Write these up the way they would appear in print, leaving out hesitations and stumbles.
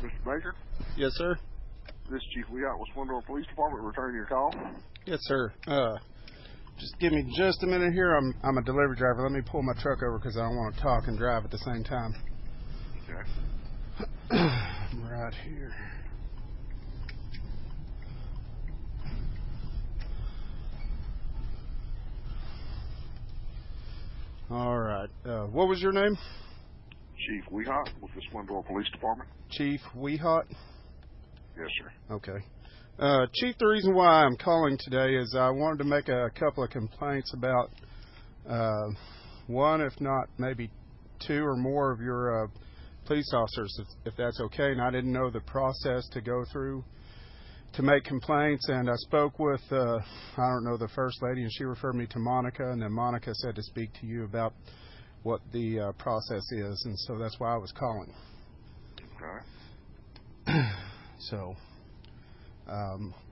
Mr. Baker? Yes, sir. This is Chief Leot with Splendora Police Department returning your call. Yes, sir. Just give me just a minute here. I'm a delivery driver. Let me pull my truck over because I don't want to talk and drive at the same time. Okay. Right here. All right. What was your name? Chief Weehot with the Splendora Police Department. Chief Weehot? Yes, sir. Okay. Chief, the reason why I'm calling today is I wanted to make a couple of complaints about one, if not maybe two or more of your police officers, if that's okay. And I didn't know the process to go through to make complaints. And I spoke with, the first lady, and she referred me to Monica. And then Monica said to speak to you about what the process is. And so that's why I was calling. Okay. So...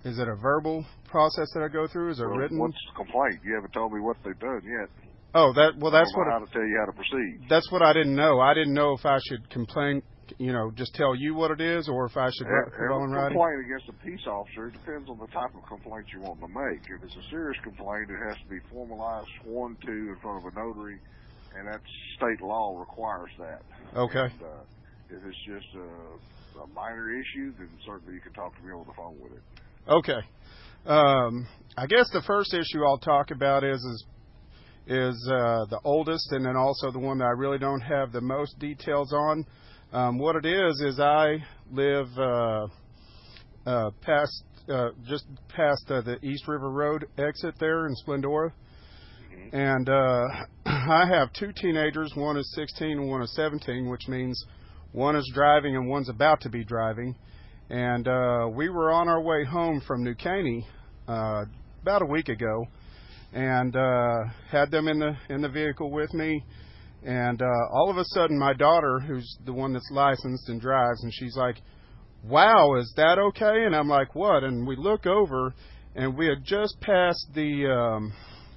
is it a verbal process that I go through? Is it written? What's the complaint? You haven't told me what they've done yet. Oh, that's what I don't know how to tell you how to proceed. That's what I didn't know. I didn't know if I should complain, just tell you what it is, or if I should go in writing. Complaint against a peace officer, it depends on the type of complaint you want to make. If it's a serious complaint, it has to be formalized, sworn to in front of a notary, and that state law requires that. Okay. And, if it's just a minor issue, then certainly you can talk to me over the phone with it. Okay. I guess the first issue I'll talk about is the oldest, and then also the one that I really don't have the most details on. What it is I live just past the East River Road exit there in Splendora. Mm-hmm. And I have two teenagers. One is 16 and one is 17, which means one is driving and one's about to be driving. And we were on our way home from New Caney about a week ago, and had them in the vehicle with me. And all of a sudden, my daughter, who's the one that's licensed and drives, and she's like, "Wow, is that okay?" And I'm like, "What?" And we look over, and we had just passed the,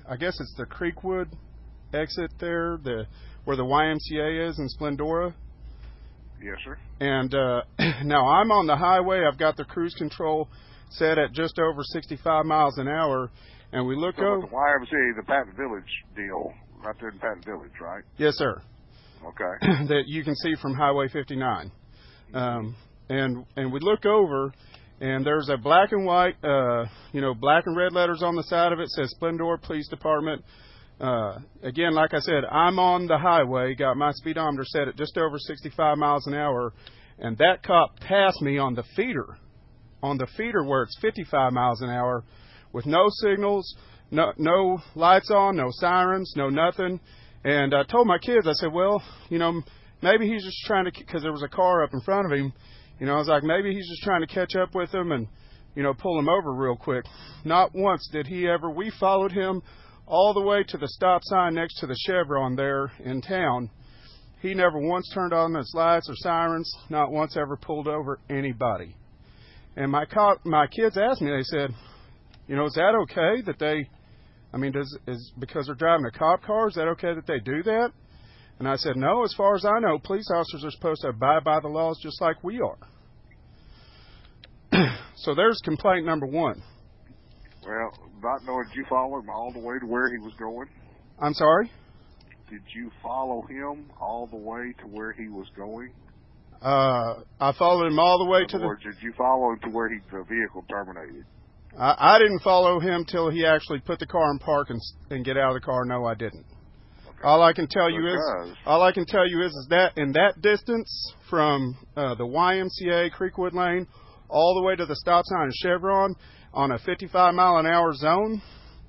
I guess it's the Creekwood exit there, where the YMCA is in Splendora. Yes, sir. And now I'm on the highway. I've got the cruise control set at just over 65 miles an hour. And we look over. The YMCA, the Patton Village deal, right there in Patton Village, right? Yes, sir. Okay. That you can see from Highway 59. And we look over, and there's a black and white, black and red letters on the side of it. Says Splendora Police Department. Again, like I said, I'm on the highway, got my speedometer set at just over 65 miles an hour, and that cop passed me on the feeder where it's 55 miles an hour, with no signals, no lights on, no sirens, no nothing. And I told my kids, I said, well, maybe he's just trying to, because there was a car up in front of him, I was like, maybe he's just trying to catch up with him and, pull him over real quick. Not once did he ever. We followed him all the way to the stop sign next to the Chevron there in town. He never once turned on his lights or sirens, not once ever pulled over anybody. And my kids asked me, they said, is that okay that they, because they're driving a cop car, is that okay that they do that? And I said, no, as far as I know, police officers are supposed to abide by the laws just like we are. So there's complaint number one. Well, not knowing, did you follow him all the way to where he was going? I'm sorry? Did you follow him all the way to where he was going? I followed him all the way to Or did you follow him to where the vehicle terminated? I didn't follow him till he actually put the car in park and get out of the car. No, I didn't. Okay. All I can tell you is that in that distance from the YMCA Creekwood Lane all the way to the stop sign of Chevron on a 55 mile an hour zone,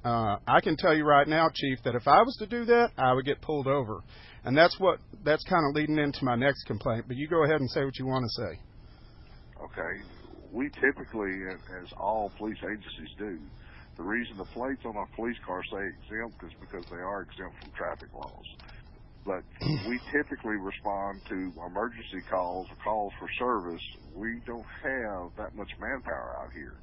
I can tell you right now, Chief, that if I was to do that, I would get pulled over. And that's kind of leading into my next complaint. But you go ahead and say what you want to say. Okay. We typically, as all police agencies do, the reason the plates on our police cars say exempt is because they are exempt from traffic laws. But we typically respond to emergency calls or calls for service. We don't have that much manpower out here.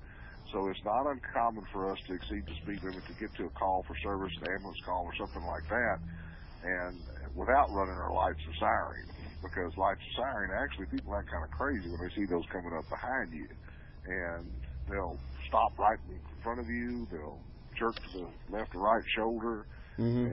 So it's not uncommon for us to exceed the speed limit to get to a call for service, an ambulance call or something like that, and without running our lights or siren. because lights and siren, actually people act kind of crazy when they see those coming up behind you, and they'll stop right in front of you. They'll jerk to the left or right shoulder. Mm-hmm.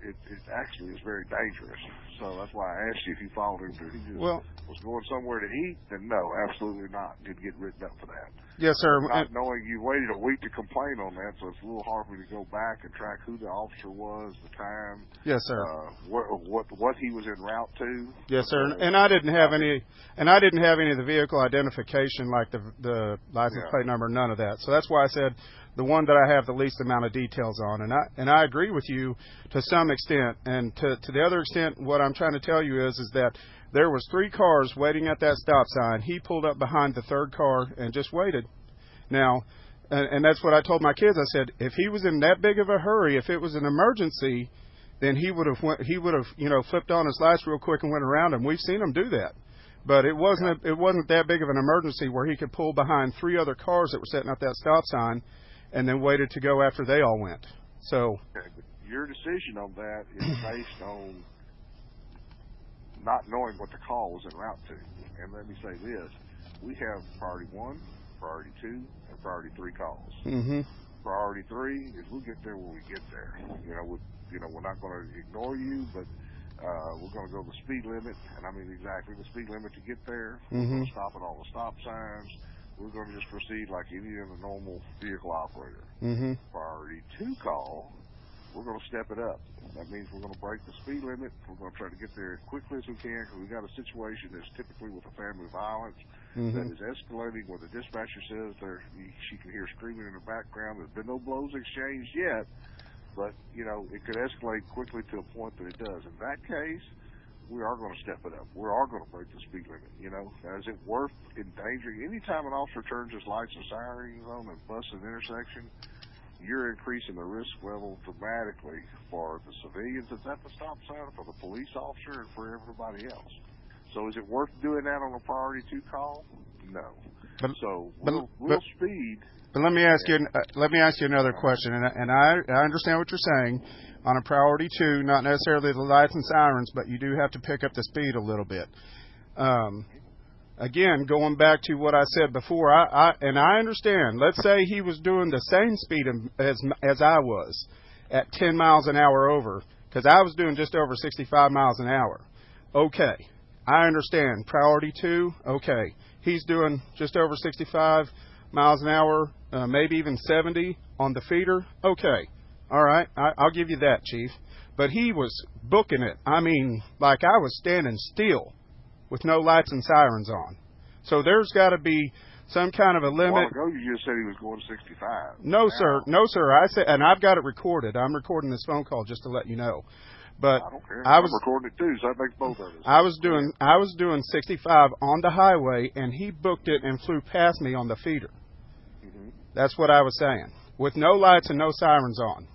It actually is very dangerous. So that's why I asked you if you followed him. If he just was going somewhere to eat, then no, absolutely not. He'd get written up for that. Yes, sir. Not knowing you waited a week to complain on that, so it's a little hard for me to go back and track who the officer was, the time. Yes, sir. What he was en route to. Yes, sir. And I didn't have any. And I didn't have any of the vehicle identification, like the license plate number, none of that. So that's why I said the one that I have the least amount of details on. And I agree with you to some extent. And to the other extent, what I'm trying to tell you is that there was 3 cars waiting at that stop sign. He pulled up behind the 3rd car and just waited. Now, and that's what I told my kids. I said, if he was in that big of a hurry, if it was an emergency, then he would have flipped on his lights real quick and went around him. We've seen him do that. But it wasn't that big of an emergency where he could pull behind 3 other cars that were setting up that stop sign and then waited to go after they all went. So your decision on that is based on not knowing what the call was en route to. And let me say this. We have priority 1, priority 2, and priority 3 calls. Mm-hmm. Priority 3 is we'll get there when we get there. We're not going to ignore you, but we're going to go the speed limit, and I mean exactly the speed limit to get there. Mm-hmm. We're going to stop at all the stop signs. We're going to just proceed like any other normal vehicle operator. Mm-hmm. Priority 2 call, we're going to step it up. That means we're going to break the speed limit. We're going to try to get there as quickly as we can, because we've got a situation that's typically with a family violence that is escalating, where the dispatcher says she can hear screaming in the background. There's been no blows exchanged yet, but, it could escalate quickly to a point that it does. In that case, we are going to step it up. We are going to break the speed limit. Is it worth endangering? Anytime an officer turns his lights and sirens on and busts an intersection, you're increasing the risk level dramatically for the civilians that's at the stop sign, for the police officer, and for everybody else. So is it worth doing that on a priority 2 call? No. We'll speed. But let me ask you another question, and I understand what you're saying. On a priority 2, not necessarily the lights and sirens, but you do have to pick up the speed a little bit. Again, going back to what I said before, I understand. Let's say he was doing the same speed as I was, at 10 miles an hour over, because I was doing just over 65 miles an hour. Okay, I understand. Priority 2, okay. He's doing just over 65 miles an hour, maybe even 70 on the feeder. Okay. All right, I'll give you that, Chief. But he was booking it. I mean, like I was standing still with no lights and sirens on. So there's got to be some kind of a limit. A while ago, you just said he was going 65. No, sir. No, sir. I said, and I've got it recorded. I'm recording this phone call just to let you know. But I don't care. I'm recording it too, so that makes both of us. I was doing 65 on the highway, and he booked it and flew past me on the feeder. Mm-hmm. That's what I was saying, with no lights and no sirens on.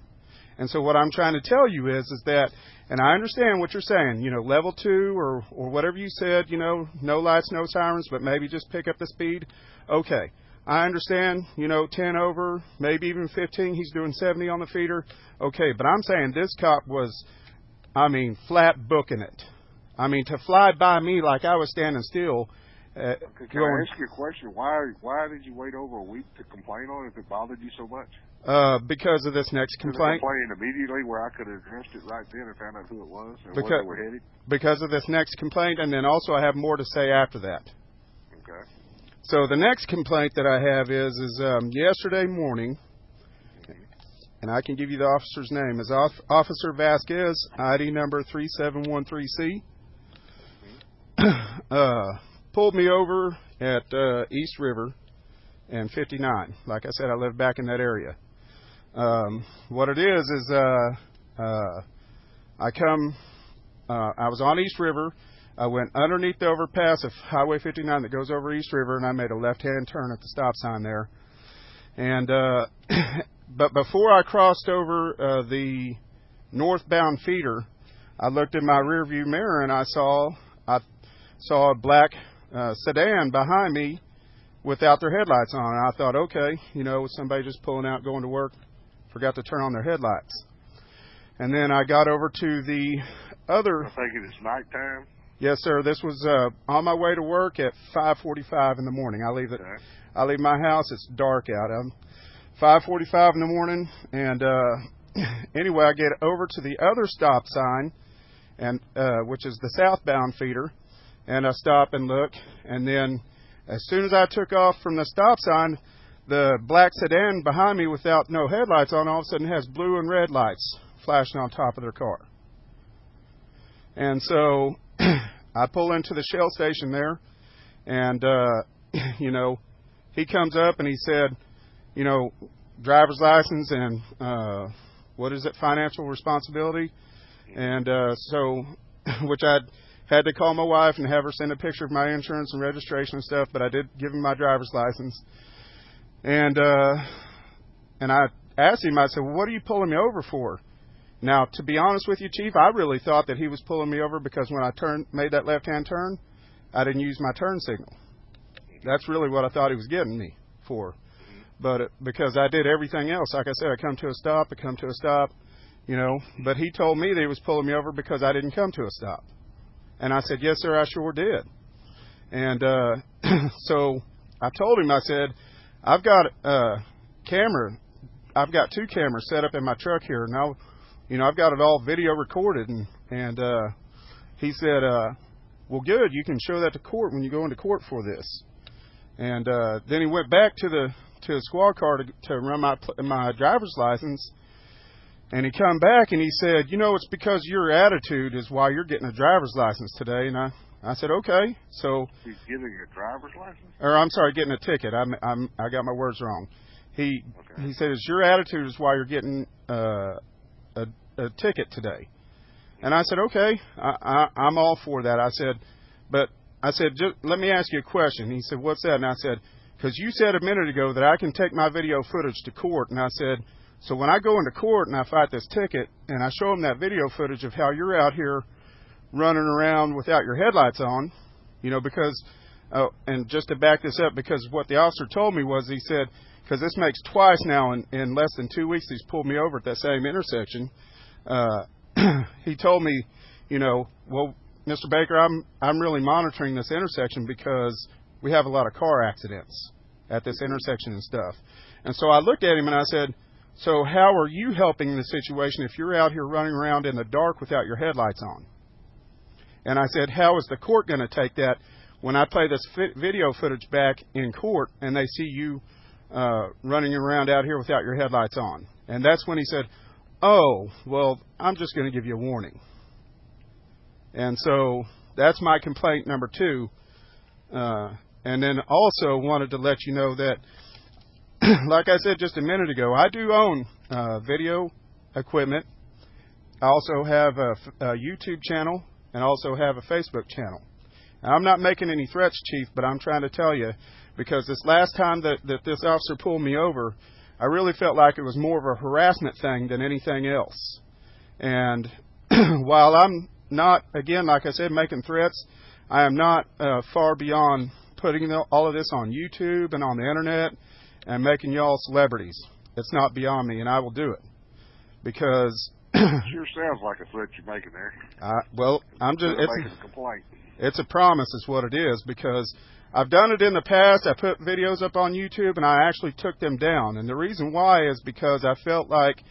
And so what I'm trying to tell you is that, and I understand what you're saying, level 2 or whatever you said, no lights, no sirens, but maybe just pick up the speed. Okay. I understand, 10 over, maybe even 15. He's doing 70 on the feeder. Okay. But I'm saying this cop was, flat booking it. To fly by me like I was standing still. Can I ask you a question? Why did you wait over a week to complain on it if it bothered you so much? Because of this next complaint. Complained immediately where I could have addressed it right then and found out who it was and where they were headed? Because of this next complaint, and then also I have more to say after that. Okay. So the next complaint that I have is yesterday morning, and I can give you the officer's name, is Officer Vasquez, ID number 3713C. Pulled me over at East River and 59. Like I said, I live back in that area. What it is I was on East River. I went underneath the overpass of Highway 59 that goes over East River, and I made a left-hand turn at the stop sign there. And but before I crossed over the northbound feeder, I looked in my rearview mirror and I saw a black sedan behind me without their headlights on. And I thought, okay, somebody just pulling out, going to work, forgot to turn on their headlights. And then I got over to the other. I think it's nighttime. Yes, sir. This was on my way to work at 5:45 in the morning. I leave my house. It's dark out. 5:45 in the morning, and anyway, I get over to the other stop sign, and which is the southbound feeder, and I stop and look, and then as soon as I took off from the stop sign, the black sedan behind me without no headlights on all of a sudden has blue and red lights flashing on top of their car. And so I pull into the Shell station there, and, you know, he comes up and he said, you know, driver's license and, what is it, financial responsibility? And so, which I had to call my wife and have her send a picture of my insurance and registration and stuff, but I did give him my driver's license. And I asked him, I said, well, what are you pulling me over for? Now, to be honest with you, Chief, I really thought that he was pulling me over because when I made that left-hand turn, I didn't use my turn signal. That's really what I thought he was getting me for. But because I did everything else, like I said, I come to a stop, you know. But he told me that he was pulling me over because I didn't come to a stop. And I said, yes, sir, I sure did. And so I told him, I said, I've got a camera. I've got 2 cameras set up in my truck here. Now, you know, I've got it all video recorded. And he said, well, good, you can show that to court when you go into court for this. And then he went back to the squad car to run my driver's license. And he come back and he said, you know, it's because your attitude is why you're getting a driver's license today. And I said, okay. So he's getting a driver's license? Or I'm sorry, getting a ticket. I got my words wrong. He said, it's your attitude is why you're getting a ticket today. And I said, okay, I'm all for that. I said, just let me ask you a question. He said, what's that? And I said, because you said a minute ago that I can take my video footage to court. And I said, so when I go into court and I fight this ticket and I show them that video footage of how you're out here running around without your headlights on, you know, because, and just to back this up, because what the officer told me was, he said, because this makes twice now in less than 2 weeks he's pulled me over at that same intersection. He told me, you know, well, Mr. Baker, I'm really monitoring this intersection because we have a lot of car accidents at this intersection and stuff. And so I looked at him and I said, so how are you helping the situation if you're out here running around in the dark without your headlights on? And I said, how is the court going to take that when I play this video footage back in court and they see you running around out here without your headlights on? And that's when he said, oh, well, I'm just going to give you a warning. And so that's my complaint number 2. And then also wanted to let you know that, like I said just a minute ago, I do own video equipment. I also have a YouTube channel and also have a Facebook channel. Now, I'm not making any threats, Chief, but I'm trying to tell you, because this last time that this officer pulled me over, I really felt like it was more of a harassment thing than anything else. And while I'm not, again, like I said, making threats, I am not far beyond putting all of this on YouTube and on the internet and making y'all celebrities. It's not beyond me, and I will do it. Because sure sounds like a threat you're making there. Well, I'm just making a complaint. It's a promise is what it is, because I've done it in the past. I put videos up on YouTube and I actually took them down. And the reason why is because I felt like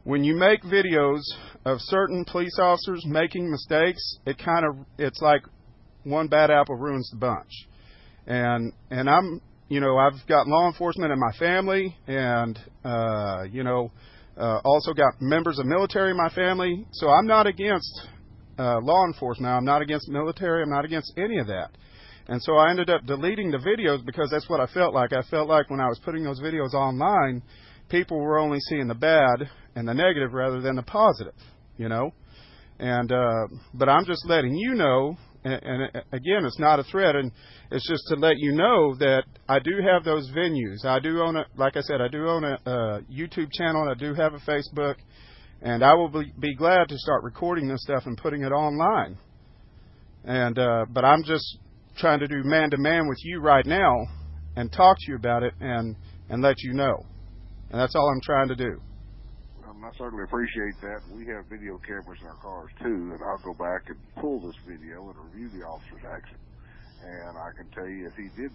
when you make videos of certain police officers making mistakes, it's like one bad apple ruins the bunch. And I'm, you know, I've got law enforcement in my family, and you know, also got members of military in my family. So I'm not against law enforcement. I'm not against military. I'm not against any of that. And so I ended up deleting the videos because that's what I felt like. I felt like when I was putting those videos online, people were only seeing the bad and the negative rather than the positive, you know. And but I'm just letting you know, and again, it's not a threat, and it's just to let you know that I do have those venues. I do own like I said, I do own a YouTube channel, and I do have a Facebook, and I will be glad to start recording this stuff and putting it online. And but I'm just trying to do man-to-man with you right now and talk to you about it and let you know. And that's all I'm trying to do. I certainly appreciate that. We have video cameras in our cars too, and I'll go back and pull this video and review the officer's action. And I can tell you, if he did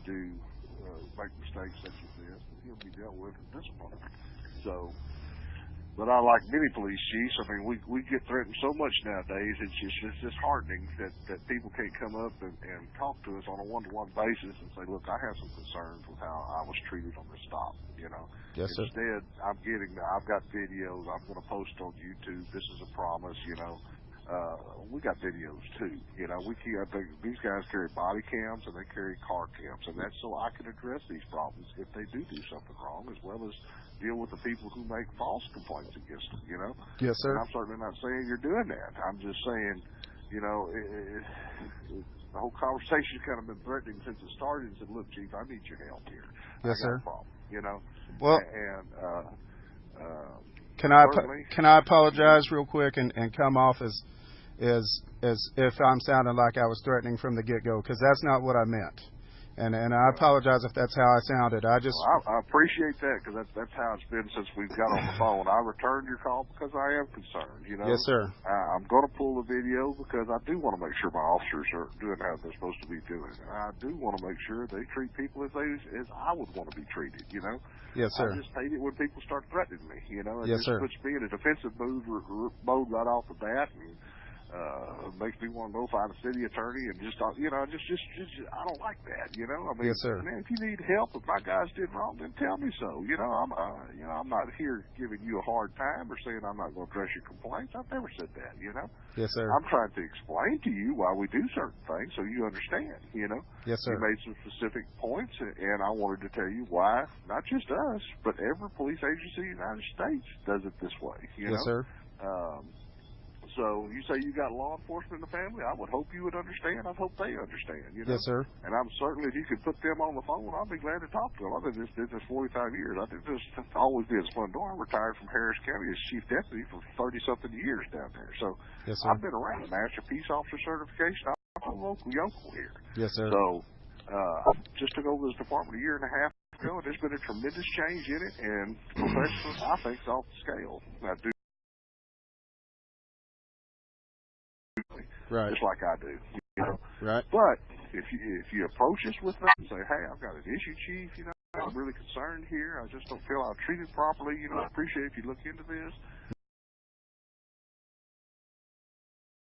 make mistakes such as this, he'll be dealt with and disciplined. So, but I like many police chiefs. I mean, we get threatened so much nowadays. It's just heartening that people can't come up and talk to us on a one-to-one basis and say, look, I have some concerns with how I was treated on this stop. You know. Yes, sir. Instead, I've got videos. I'm going to post on YouTube. This is a promise. You know. We got videos too. You know, these guys carry body cams and they carry car cams, and that's so I can address these problems if they do something wrong, as well as deal with the people who make false complaints against them. You know. Yes, sir. And I'm certainly not saying you're doing that. I'm just saying, you know, the whole conversation's kind of been threatening since it started. And said, look, Chief, I need your help here. Yes, sir. I got a problem. You know. Well. Can I apologize real quick and come off as if I'm sounding like I was threatening from the get-go, because that's not what I meant. And I apologize if that's how I sounded. I appreciate that, because that's how it's been since we've got on the phone. I returned your call because I am concerned. You know. Yes, sir. I'm going to pull the video because I do want to make sure my officers are doing how they're supposed to be doing. I do want to make sure they treat people as I would want to be treated. You know. Yes, sir. I just hate it when people start threatening me. You know. It yes, just sir. puts me in a defensive mode right off the bat, and makes me want to notify the city attorney, and just I don't like that. You know. I mean, yes, sir. Man, if you need help, if my guys did wrong, then tell me so. You know, I'm not here giving you a hard time or saying I'm not going to address your complaints. I've never said that. You know. Yes, sir. I'm trying to explain to you why we do certain things so you understand. You know. Yes, sir. You made some specific points, and I wanted to tell you why not just us, but every police agency in the United States does it this way. You yes, know? sir. So you say you got law enforcement in the family. I would hope you would understand. I hope they understand. You know? Yes, sir. And I'm certainly, if you could put them on the phone, I'll be glad to talk to them. I've been in this business 45 years. I did this always been Splendora. I retired from Harris County as chief deputy for 30-something years down there. So yes, sir. I've been around. Master Peace Officer certification. I'm a local yokel here. Yes, sir. So just took over this department a year and a half ago, and there's been a tremendous change in it, and professionally, I think it's off the scale. I do. Right. Just like I do, you know. Right. But if you approach us with that and say, hey, I've got an issue, Chief, you know, I'm really concerned here. I just don't feel I'm treated properly. You know, I appreciate if you look into this.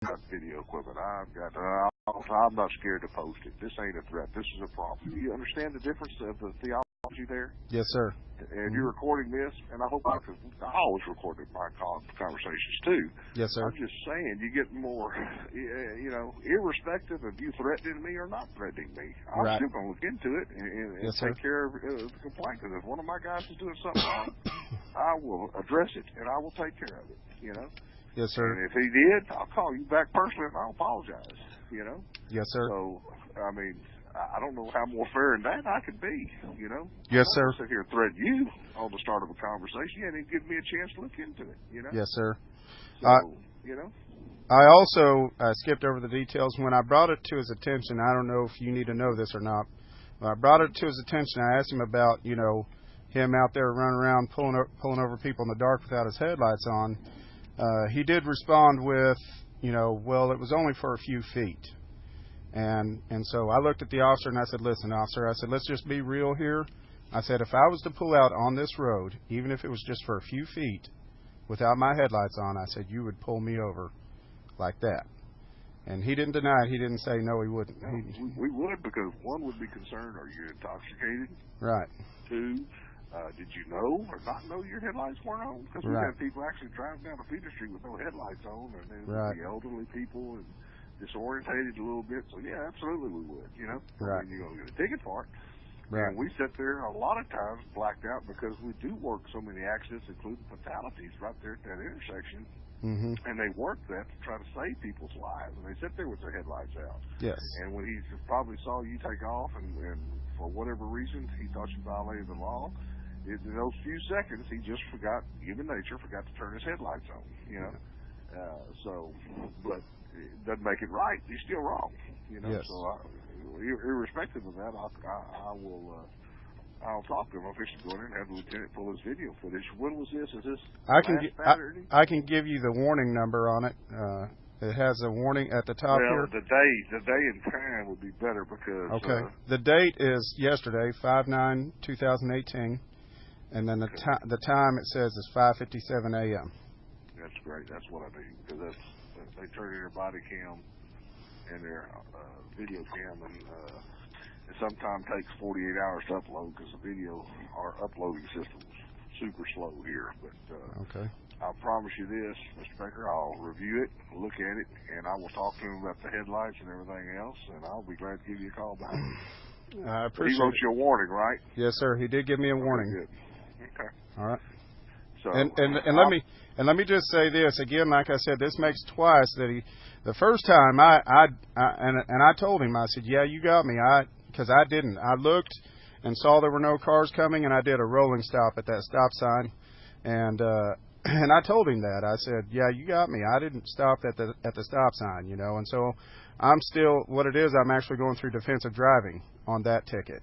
I've got video equipment. I'm not scared to post it. This ain't a threat. This is a problem. Do you understand the difference of the theology there? Yes, sir. And you're recording this, and I hope I always recorded my conversations too. Yes, sir. I'm just saying, you get more, you know, irrespective of you threatening me or not threatening me. I'm right. still going to look into it and yes, take care of the complaint. Because if one of my guys is doing something wrong, I will address it and I will take care of it. You know. Yes, sir. And if he did, I'll call you back personally and I'll apologize. You know. Yes, sir. So I mean, I don't know how more fair than that I can be, you know. Yes, sir. Sit here and threaten you on the start of a conversation. You ain't even given me a chance to look into it, you know. Yes, sir. So, you know. I also skipped over the details. When I brought it to his attention, I don't know if you need to know this or not. When I brought it to his attention, I asked him about, you know, him out there running around pulling over people in the dark without his headlights on. He did respond with, you know, well, it was only for a few feet. And so I looked at the officer and I said, listen, officer, I said, let's just be real here. I said, if I was to pull out on this road, even if it was just for a few feet, without my headlights on, I said, you would pull me over like that. And he didn't deny it. He didn't say, no, he wouldn't. No, we would, because one would be concerned, are you intoxicated? Right. Two, did you know or not know your headlights weren't on? Because we've had people actually driving down a feeder street with no headlights on, and then the elderly people and disorientated a little bit. So yeah, absolutely we would, you know. Right. And you're going to get a ticket for it. Right. And we sit there a lot of times blacked out because we do work so many accidents, including fatalities, right there at that intersection. Mm-hmm. And they work that to try to save people's lives. And they sit there with their headlights out. Yes. And when he probably saw you take off, and for whatever reason he thought you violated the law, in those few seconds he just forgot, human nature, forgot to turn his headlights on. You know. But it doesn't make it right. He's still wrong, you know. Yes. So, irrespective of that, I I'll talk to him. I'll fix to go in and have the lieutenant pull his video footage. When was this? Is this I can give you the warning number on it. It has a warning at the top here. The day and time would be better because. Okay. The date is yesterday, 5/9/2018, and then the time it says is 5:57 a.m. That's great. That's what I need because they turn in their body cam and their video cam, and it sometimes takes 48 hours to upload because the video, our uploading system's super slow here. But okay. I promise you this, Mr. Baker, I'll review it, look at it, and I will talk to him about the headlights and everything else, and I'll be glad to give you a call back. I appreciate it. He wrote you a warning, right? Yes, sir. He did give me a warning. Good. Okay. All right. So, and let me just say this again. Like I said, this makes twice that the first time I told him, I said, yeah, you got me. Because I didn't. I looked and saw there were no cars coming, and I did a rolling stop at that stop sign, and I told him that. I said, yeah, you got me. I didn't stop at the stop sign, you know. And so I'm still, what it is, I'm actually going through defensive driving on that ticket,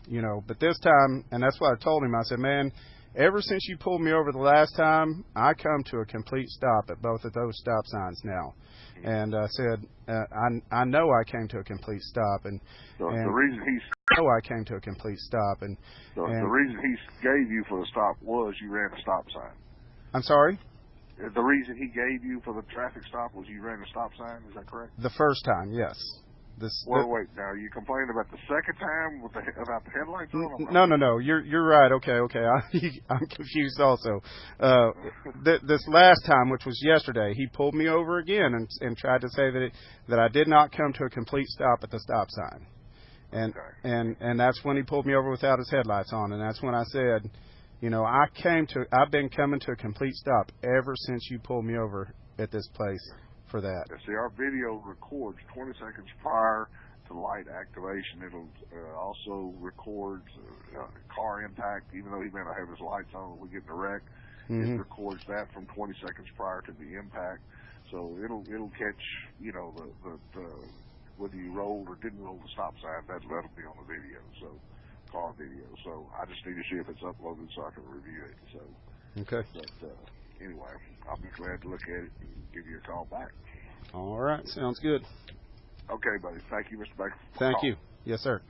you know. But this time, and that's what I told him. I said, man, ever since you pulled me over the last time, I come to a complete stop at both of those stop signs now. And I said, I know I came to a complete stop, and the reason I came to a complete stop, and the reason he gave you for the stop was you ran a stop sign. I'm sorry. The reason he gave you for the traffic stop was you ran a stop sign. Is that correct? The first time, yes. Wait. Now you complained about the second time about the headlights on? No. You're right. Okay. I'm confused also. This last time, which was yesterday, he pulled me over again and tried to say that I did not come to a complete stop at the stop sign, and that's when he pulled me over without his headlights on, and that's when I said, you know, I've been coming to a complete stop ever since you pulled me over at this place. For that. See, our video records 20 seconds prior to light activation. It'll also records car impact, even though he may not have his lights on when we get in a wreck. It records that from 20 seconds prior to the impact. So it'll catch, you know, the whether you rolled or didn't roll the stop sign. That'll be on the video, so car video. So I just need to see if it's uploaded so I can review it. So okay. But anyway, I'll be glad to look at it and give you a call back. All right. Sounds good. Okay, buddy. Thank you, Mr. Baker. Thank you. Yes, sir.